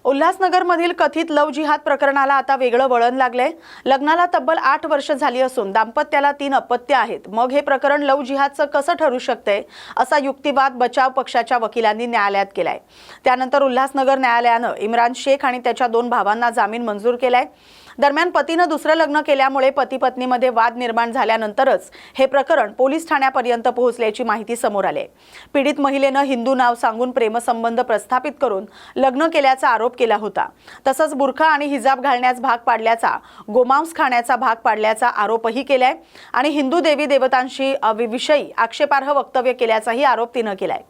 उल्हासनगरमधील कथित लव जिहाद प्रकरणाला आता वेगळं वळण लागलंय। लग्नाला तब्बल 8 वर्ष झाली असून दाम्पत्याला 3 अपत्य आहेत। मग हे प्रकरण लव जिहादचं कसं ठरू शकते असा युक्तिवाद बचाव पक्षाच्या वकिलांनी न्यायालयात केलाय। त्यानंतर उल्हासनगर न्यायालयानं इम्रान शेख आणि त्याच्या 2 भावांना जामीन मंजूर केलाय। दरम्यान पतीनं दुसरं लग्न केल्यामुळे पती पत्नीमध्ये वाद निर्माण झाल्यानंतरच हे प्रकरण पोलीस ठाण्यापर्यंत पोहोचल्याची माहिती समोर आली। पीडित महिलेनं हिंदू नाव सांगून प्रेमसंबंध प्रस्थापित करून लग्न केल्याचा आरोप केला होता। तसंच बुरखा आणि हिजाब घालण्यास भाग पाडल्याचा, गोमांस खाण्याचा भाग पाडल्याचा आरोपही केलाय आणि हिंदू देवी देवतांशी विषयी आक्षेपार्ह वक्तव्य केल्याचाही आरोप तिनं केलाय।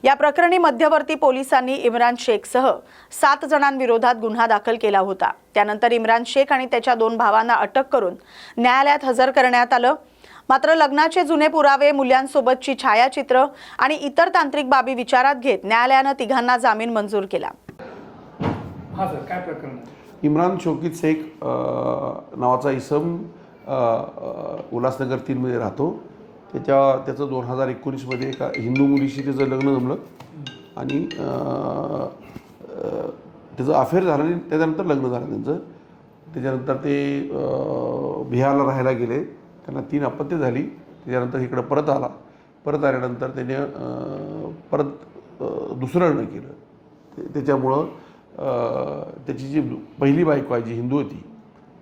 या प्रकरणी मध्यवर्ती पोलिसांनी इम्रान शेखसह 7 जणांविरोधात गुन्हा दाखल केला होता। त्यानंतर इम्रान शेख आणि त्याच्या 2 भावांना अटक करून न्यायालयात हजर करण्यात आलं। मात्र लग्नाचे जुने पुरावे, मुलांसोबतची छायाचित्र आणि इतर तांत्रिक बाबी विचारात घेत न्यायालयानं तिघांना जामीन मंजूर केला। हां सर, काय प्रकरण? इम्रान शौकीत शेख नावाचा इसम उल्हासनगर 3 मध्ये राहतो। त्याचं 2019 मध्ये एका हिंदू मुलीशी त्याचं लग्न जमलं आणि त्याचं अफेअर झालं आणि त्याच्यानंतर लग्न झालं त्यांचं। त्याच्यानंतर ते बिहारला राहायला गेले, त्यांना 3 अपत्य झाली। त्याच्यानंतर इकडं परत आल्यानंतर त्याने परत दुसरं लग्न केलं। त्याच्यामुळं त्याची जी पहिली बायको आहे, जी हिंदू होती,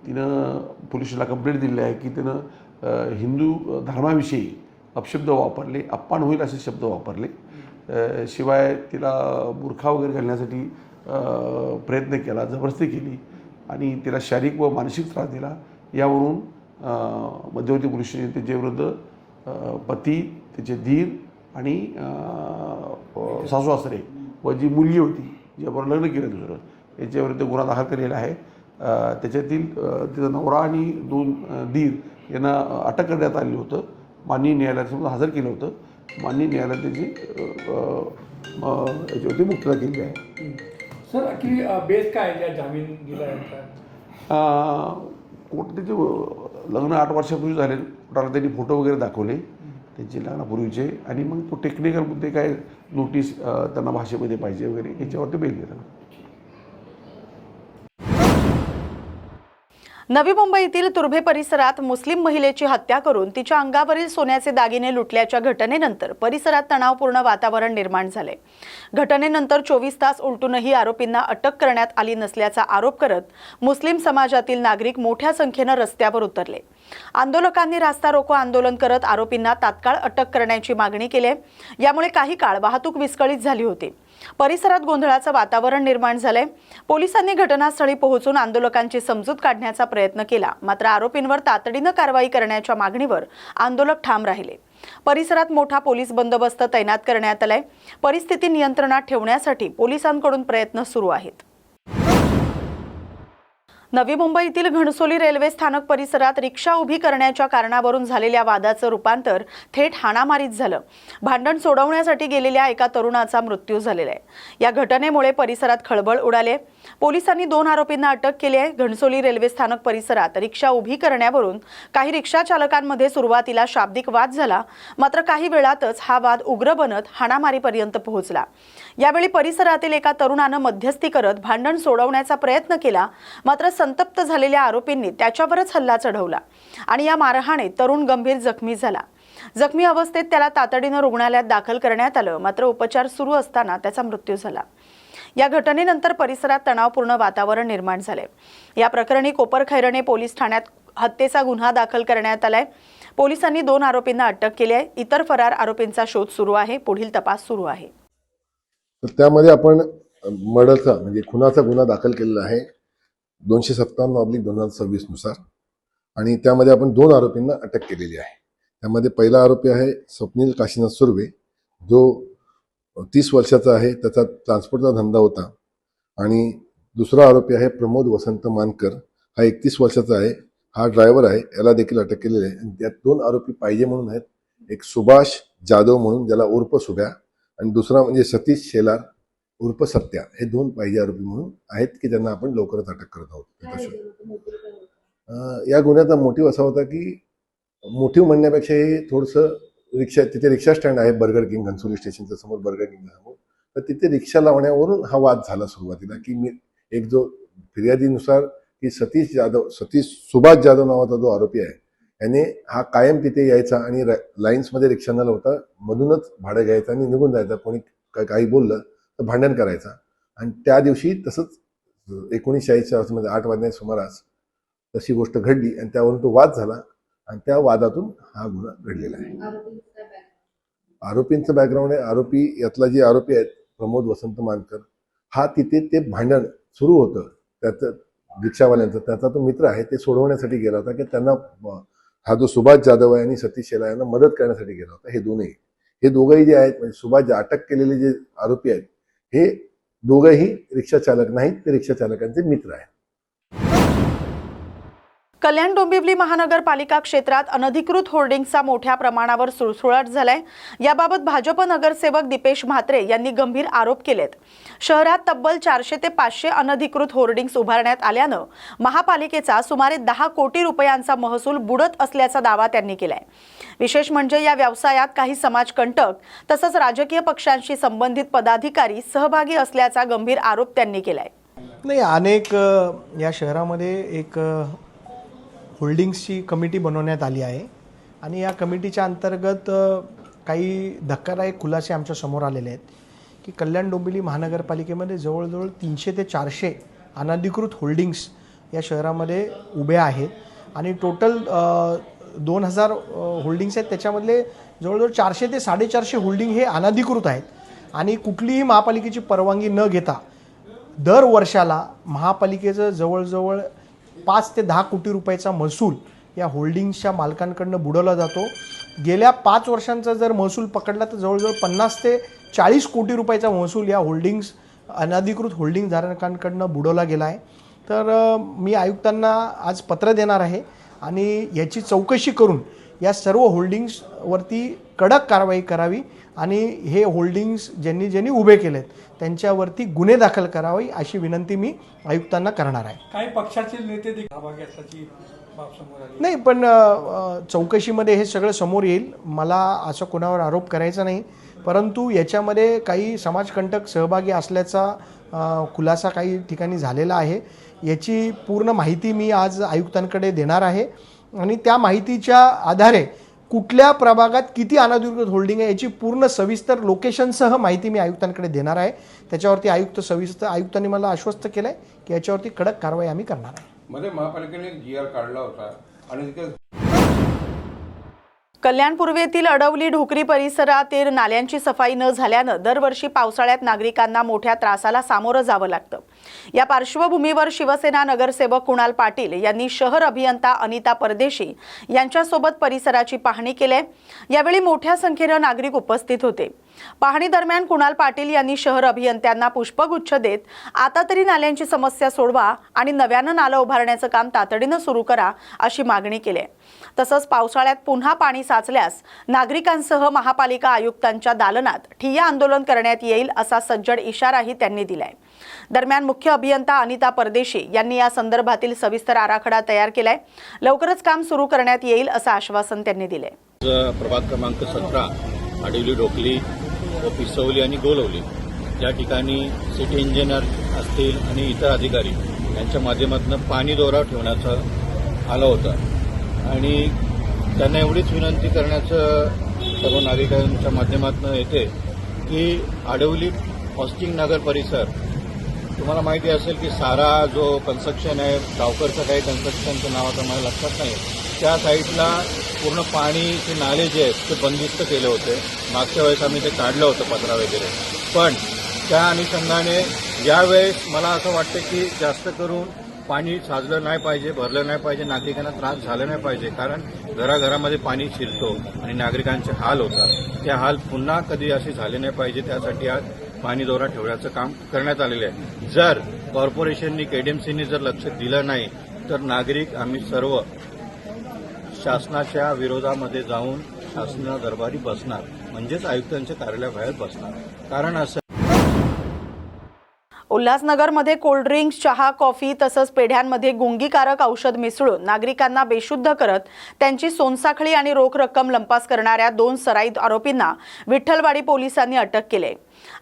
तिनं पोलिसाला कंप्लेंट दिली आहे की तिनं हिंदू धर्माविषयी अपशब्द वापरले, अपमान होईल असे शब्द वापरले। शिवाय तिला बुरखा वगैरे घालण्यासाठी प्रयत्न केला, जबरदस्ती केली आणि तिला शारीरिक व मानसिक त्रास दिला। यावरून मध्यवर्ती पोलिसांनी त्याच्याविरुद्ध पती, त्याचे धीर आणि सासू-सासरे व जी मुलगी होती, ज्याबरोबर लग्न केलं दुसरं, याच्याविरुद्ध गुन्हा दाखल केलेला आहे। त्याच्यातील तिचा नवरा आणि 2 धीर यांना अटक करण्यात आली होतं। माननीय न्यायालयासमोर हजर केलं होतं। माननीय न्यायालयाने त्याची याच्यावरती मुक्तता केली आहे। सर, ॲक्च्युली बेस काय आहे जामीन दिला आहे? कोर्ट त्याचे लग्न 8 वर्षापूर्वी झाले। कोर्टाला त्यांनी फोटो वगैरे दाखवले त्यांचे लग्नापूर्वीचे आणि मग तो टेक्निकल मुद्दे काय, नोटीस त्यांना भाषेमध्ये पाहिजे वगैरे, याच्यावरती बेल दिला। नवी मुंबईतील तुर्भे परिसरात मुस्लिम महिलेची हत्या करून तिच्या अंगावरील सोन्याचे दागिने लुटल्याच्या घटनेनंतर परिसरात तणावपूर्ण वातावरण निर्माण झाले। घटनेनंतर 24 तास उलटूनही आरोपींना अटक करण्यात आली नसल्याचा आरोप करत मुस्लिम समाजातील नागरिक मोठ्या संख्येने रस्त्यावर उतरले। आंदोलकांनी रास्ता रोको आंदोलन करत आरोपींना तात्काळ अटक करण्याची मागणी केली। यामुळे काही काळ वाहतूक विस्कळीत झाली होती। परिसरात गोंधळाचं वातावरण निर्माण झाले। पोलिसांनी घटनास्थळी पोहोचून आंदोलकांची समजूत काढण्याचा प्रयत्न केला, मात्र आरोपींवर तातडीने कारवाई करण्याच्या मागणीवर आंदोलक ठाम राहिले। परिसरात मोठा पोलीस बंदोबस्त तैनात करण्यात आलाय। परिस्थिती नियंत्रणात ठेवण्यासाठी पोलिसांकडून प्रयत्न सुरू आहेत। नवी मुंबईतील घणसोली रेल्वे स्थानक परिसरात रिक्षा उभी करण्याच्या कारणावरून झालेल्या वादाचं रूपांतर थेट हाणामारीत झालं। भांडण सोडवण्यासाठी गेलेल्या एका तरुणाचा मृत्यू झालेला आहे। या घटनेमुळे परिसरात खळबळ उडाली। पोलिसांनी 2 आरोपींना अटक केली आहे। घणसोली रेल्वे स्थानक परिसरात रिक्षा उभी करण्यावरून काही रिक्षा चालकांमध्ये सुरुवातीला शाब्दिक वाद झाला, मात्र काही वेळातच हा वाद उग्र बनत हाणामारीपर्यंत पोहोचला। यावेळी परिसरातील एका तरुणानं मध्यस्थी करत भांडण सोडवण्याचा प्रयत्न केला, मात्र संतप्त झालेल्या आरोपींनी त्याच्यावरच हल्ला चढवला आणि या मारहाणीत तरुण गंभीर जखमी झाला। जखमी अवस्थेत त्याला तातडीने रुग्णालयात दाखल करण्यात आलं, मात्र उपचार सुरू असताना त्याचा मृत्यू झाला। या घटनेनंतर परिसरात तणावपूर्ण वातावरण निर्माण झाले। या प्रकरणी कोपरखैरणे पोलीस ठाण्यात हत्येचा गुन्हा दाखल करण्यात आलाय। पोलिसांनी 2 आरोपींना अटक केली आहे। इतर फरार आरोपींचा शोध सुरू आहे। पुढील तपास सुरू आहे। तर त्यामध्ये आपण मर्डरचा म्हणजे खुनाचा गुन्हा दाखल केलेला आहे 257/2026 नुसार आणि त्यामध्ये आपण 2 आरोपींना अटक केलेली आहे। त्यामध्ये पहिला आरोपी आहे स्वप्नील काशीनाथ सुर्वे, जो 30 वर्षाचा आहे, त्याचा ट्रान्सपोर्टचा धंदा होता आणि दुसरा आरोपी आहे प्रमोद वसंत मानकर, हा 31 वर्षाचा आहे, हा ड्रायव्हर आहे, याला देखील अटक केलेली आहे। आणि त्यात 2 आरोपी पाहिजे म्हणून आहेत, एक सुभाष जाधव म्हणून ज्याला उर्फ सुभ्या आणि दुसरा म्हणजे सतीश शेलार उर्फ सत्या, हे 2 पाहिजे आरोपी म्हणून आहेत की ज्यांना आपण लवकरच अटक करत आहोत। या गुन्ह्याचा मोटिव्ह असा होता की मोटिव्ह म्हणण्यापेक्षा हे थोडंसं तिथे रिक्षा स्टँड आहे बर्गर किंग घणसोली स्टेशनच्या समोर बर्गर किंग समोर, तर तिथे रिक्षा लावण्यावरून हा वाद झाला सुरुवातीला की मी एक जो फिर्यादीनुसार की सतीश सुभाष जाधव नावाचा जो आरोपी आहे याने हा कायम तिथे यायचा आणि लाईन्समध्ये रिक्षा न लावता मधूनच भाडं घ्यायचं आणि निघून जायचा. कोणी काही बोललं तर भांडण करायचा. आणि त्या दिवशी तसंच 1946 मध्ये 8 वाजण्याच्या सुमारास तशी गोष्ट घडली आणि त्यावरून तो वाद झाला आणि त्या वादातून हा गुन्हा घडलेला आहे. आरोपींचं बॅकग्राऊंड आहे, आरोपी यातला जे आरोपी आहेत प्रमोद वसंत मानकर, हा तिथे ते भांडण सुरू होतं त्याचं रिक्षावाल्यांचं, त्याचा तो मित्र आहे, ते सोडवण्यासाठी गेला होता की त्यांना हा जो सुभाष जाधव आहे आणि सतीश शेला यांना मदत करण्यासाठी गेला होता. हे दोघंही जे आहेत म्हणजे सुभाष जे अटक केलेले जे आरोपी आहेत हे दोघंही रिक्षा चालक नाहीत, ते रिक्षा चालकांचे मित्र आहेत. कल्याण डोंबिवली महानगरपालिका क्षेत्रात अनधिकृत होर्डिंग्सचा मोठ्या प्रमाणावर सुळसुळाट झालाय. याबाबत भाजप नगरसेवक दीपेश म्हात्रे यांनी गंभीर आरोप केलेत. शहरात तब्बल 400 ते 500 अनधिकृत होर्डिंग्स उभारण्यात आल्यानं महापालिकेचा सुमारे 10 कोटी रुपयांचा महसूल बुडत असल्याचा दावा त्यांनी केलाय. विशेष म्हणजे या व्यवसायात काही समाजकंटक तसंच राजकीय पक्षांशी संबंधित पदाधिकारी सहभागी असल्याचा गंभीर आरोप त्यांनी केलाय. नाही, अनेक या शहरामध्ये एक होल्डिंग्सची कमिटी बनवण्यात आली आहे आणि या कमिटीच्या अंतर्गत काही धक्कादायक खुलासे आमच्या समोर आलेले आहेत की कल्याण डोंबिवली महानगरपालिकेमध्ये जवळजवळ 300 ते 400 अनधिकृत होल्डिंग्स या शहरामध्ये उभ्या आहेत आणि टोटल 2000 होल्डिंग्स आहेत, त्याच्यामधले जवळजवळ 400 ते 450 होल्डिंग हे अनधिकृत आहेत आणि कुठलीही महापालिकेची परवानगी न घेता दर वर्षाला महापालिकेचं जवळजवळ 5 ते 10 कोटी रुपयाचा महसूल या होल्डिंग्सच्या मालकांकडनं बुडवला जातो. गेल्या 5 वर्षांचा जर महसूल पकडला तर जवळजवळ 50 ते 40 कोटी रुपयाचा महसूल या होल्डिंग्स अनधिकृत होल्डिंग धारकांकडनं बुडवला गेला आहे. तर मी आयुक्तांना आज पत्र देणार आहे आणि याची चौकशी करून या सर्व होल्डिंग्सवरती कडक कारवाई करावी आणि हे होल्डिंग्स ज्यांनी उभे केलेत त्यांच्यावरती गुन्हे दाखल करावे अशी विनंती मी आयुक्तांना करणार आहे. काही पक्षाचे नेते सहभागी असल्याची बाब समोर आली नाही, पण चौकशीमध्ये हे सगळं समोर येईल. मला असं कोणावर आरोप करायचा नाही, परंतु याच्यामध्ये काही समाजकंटक सहभागी असल्याचा खुलासा काही ठिकाणी झालेला आहे. याची पूर्ण माहिती मी आज आयुक्तांकडे देणार आहे आणि त्या माहितीच्या आधारे कुठल्या प्रभागात किती अनधिकृत होल्डिंग आहे याची पूर्ण सविस्तर लोकेशनसह माहिती मी आयुक्तांकडे देणार आहे. त्याच्यावरती आयुक्तांनी मला आश्वस्त केलं आहे की याच्यावरती कडक कारवाई आम्ही करणार आहे. मध्ये महापालिकेने GR काढला होता आणि कल्याण पूर्वेतील अडवली ढोकरी परिसरातील नाल्यांची सफाई न झाल्यानं दरवर्षी पावसाळ्यात नागरिकांना मोठ्या त्रासाला सामोरं जावं लागतं. या पार्श्वभूमीवर शिवसेना नगरसेवक कुणाल पाटील यांनी शहर अभियंता अनिता परदेशी यांच्यासोबत परिसराची पाहणी केली. यावेळी मोठ्या संख्येनं नागरिक उपस्थित होते. पाहणी दरम्यान कुणाल पाटील यांनी शहर अभियंत्यांना पुष्पगुच्छ देत आता तरी नाल्यांची समस्या सोडवा आणि नव्यानं नालं उभारण्याचं काम तातडीनं सुरू करा अशी मागणी केली. तसंच पावसाळ्यात पुन्हा पाणी साचल्यास नागरिकांसह महापालिका आयुक्तांच्या दालनात ठिय्या आंदोलन करण्यात येईल असा सज्जड इशाराही त्यांनी दिलाय. दरम्यान मुख्य अभियंता अनिता परदेशी यांनी या संदर्भातील सविस्तर आराखडा तयार केलाय. लवकरच काम सुरू करण्यात येईल असं आश्वासन त्यांनी दिले. प्रभाग क्रमांक 17 अडवली ढोकली व पिसवली आणि गोलवली या ठिकाणी सिटी इंजिनियर असतील आणि इतर अधिकारी यांच्या माध्यमातून पाणी दौरा ठेवण्याचं आलं होतं आणि त्यांना एवढीच विनंती करण्याचं सर्व नागरिकांच्या माध्यमातून येते की अडवली हॉस्टिंग नगर परिसर तुम्हाला माहिती असेल की सारा जो कन्स्ट्रक्शन आहे गावकरचं काही कन्स्ट्रक्शनचं नाव आता मला लक्षात नाही, त्या साईडला पूर्ण पाणीचे नाले जे आहेत ते बंदिस्त केले होते. मागच्या वेळेस आम्ही ते काढलं होतं पत्रा वगैरे, पण त्या अनुषंगाने यावेळेस मला असं वाटतं की जास्त करून पाणी साचलं नाही पाहिजे, भरलं नाही पाहिजे, नागरिकांना त्रास झाला नाही पाहिजे. कारण घराघरामध्ये पाणी शिरतो आणि नागरिकांचे हाल होतात. ते हाल पुन्हा कधी असे झाले नाही पाहिजे, त्यासाठी आज पाणी दौरा ठेवण्याचं काम करण्यात आलेलं आहे. जर कॉर्पोरेशननी KDMCनी जर लक्ष दिलं नाही तर नागरिक आम्ही सर्व शासनाच्या विरोधामध्ये जाऊन शासना दरबारी बसणार, म्हणजेच आयुक्तांच्या कार्यालयाबाहेर बसणार. कारण असं उल्हासनगरमध्ये कोल्ड्रिंक्स, चहा, कॉफी तसंच पेढ्यांमध्ये गुंगीकारक औषध मिसळून नागरिकांना बेशुद्ध करत त्यांची सोनसाखळी आणि रोख रक्कम लंपास करणाऱ्या 2 सराईत आरोपींना विठ्ठलवाडी पोलिसांनी अटक केली.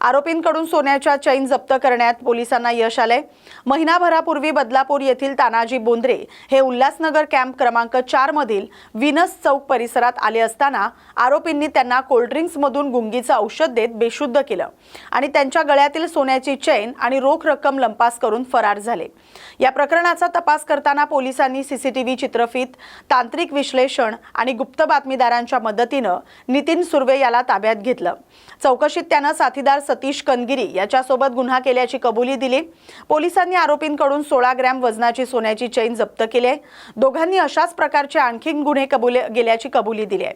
आरोपींकडून सोन्याच्या चैन जप्त करण्यात पोलिसांना यश आले। महिनाभरापूर्वी बदलापूर येथील तानाजी बोंद्रे हे उल्हासनगर कॅम्प क्रमांक 4 मधील विनस चौक परिसरात आले असताना आरोपींनी त्यांना कोल्ड्रिंक्स मधून गुंगीचं औषध देत बेशुद्ध केलं आणि त्यांच्या गळ्यातील सोन्याची चैन आणि रोख रक्कम लंपास करून फरार झाले। या प्रकरणाचा तपास करताना पोलिसांनी सीसीटीव्ही चित्रफीत, तांत्रिक विश्लेषण आणि गुप्त बातमीदारांच्या मदतीनं नितीन सुर्वे याला ताब्यात घेतलं। चौकशीत त्यानं साथीदार सतीश कनगिरी याच्यासोबत गुन्हा केल्याची कबुली दिली। पोलिसांनी आरोपींकडून 16 ग्रॅम वजनाची सोन्याची चैन जप्त केली आहे। दोघांनी अशाच प्रकारचे आणखी गुन्हे गेल्याची कबुली दिली आहे।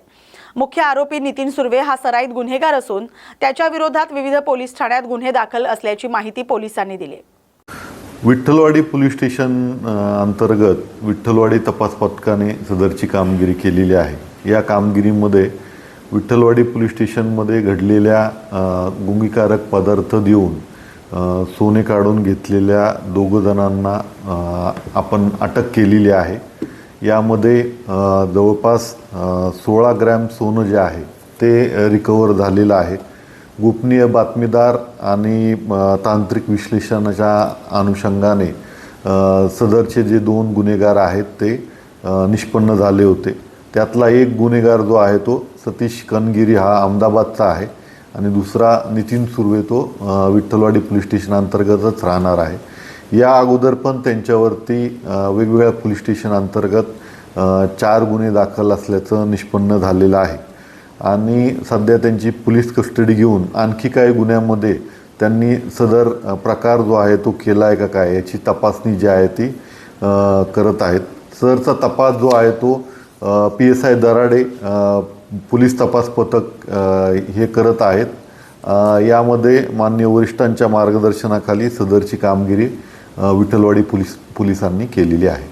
मुख्य आरोपी नितीन सुर्वे हा सराईत गुन्हेगार असून त्याच्या विरोधात विविध पोलीस ठाण्यात गुन्हे दाखल असल्याची माहिती पोलिसांनी दिली। विठ्ठलवाडी पोलीस स्टेशन अंतर्गत विठ्ठलवाडी तपास पथकाने सदरची कामगिरी केलेली आहे। या कामगिरीमध्ये विठ्ठलवाडी पोलीस स्टेशनमध्ये घडलेल्या गुंगीकारक पदार्थ देऊन सोने काढून घेतलेल्या 2 जणांना आपण अटक केलेली आहे। यामध्ये जवळपास 16 ग्रॅम सोनं जे आहे ते रिकवर झालेलं आहे। गोपनीय बातमीदार आणि तांत्रिक विश्लेषणाच्या अनुषंगाने सदरचे जे 2 गुन्हेगार आहेत ते निष्पन्न झाले होते। त्यातला एक गुन्हेगार जो आहे तो सतीश कनगिरी हा अहमदाबादचा आहे आणि दुसरा नितीन सुर्वे तो विठ्ठलवाडी पोलीस स्टेशन अंतर्गतच राहणार आहे। या अगोदर पण त्यांच्यावरती वेगवेगळ्या पोलीस स्टेशन अंतर्गत 4 गुन्हे दाखल असल्याचं निष्पन्न झालेलं आहे आणि सध्या त्यांची पोलीस कस्टडी घेऊन आणखी काही गुन्ह्यामध्ये त्यांनी सदर प्रकार जो आहे तो केला आहे का काय याची तपासणी जी आहे ती करत आहेत। सदरचा तपास जो आहे तो PSI दराडे पोलीस तपास पथक हे करत आहेत। यामध्ये माननीय वरिष्ठांच्या मार्गदर्शनाखाली सदरची कामगिरी विठ्ठलवाडी पोलिसांनी केलेली आहे।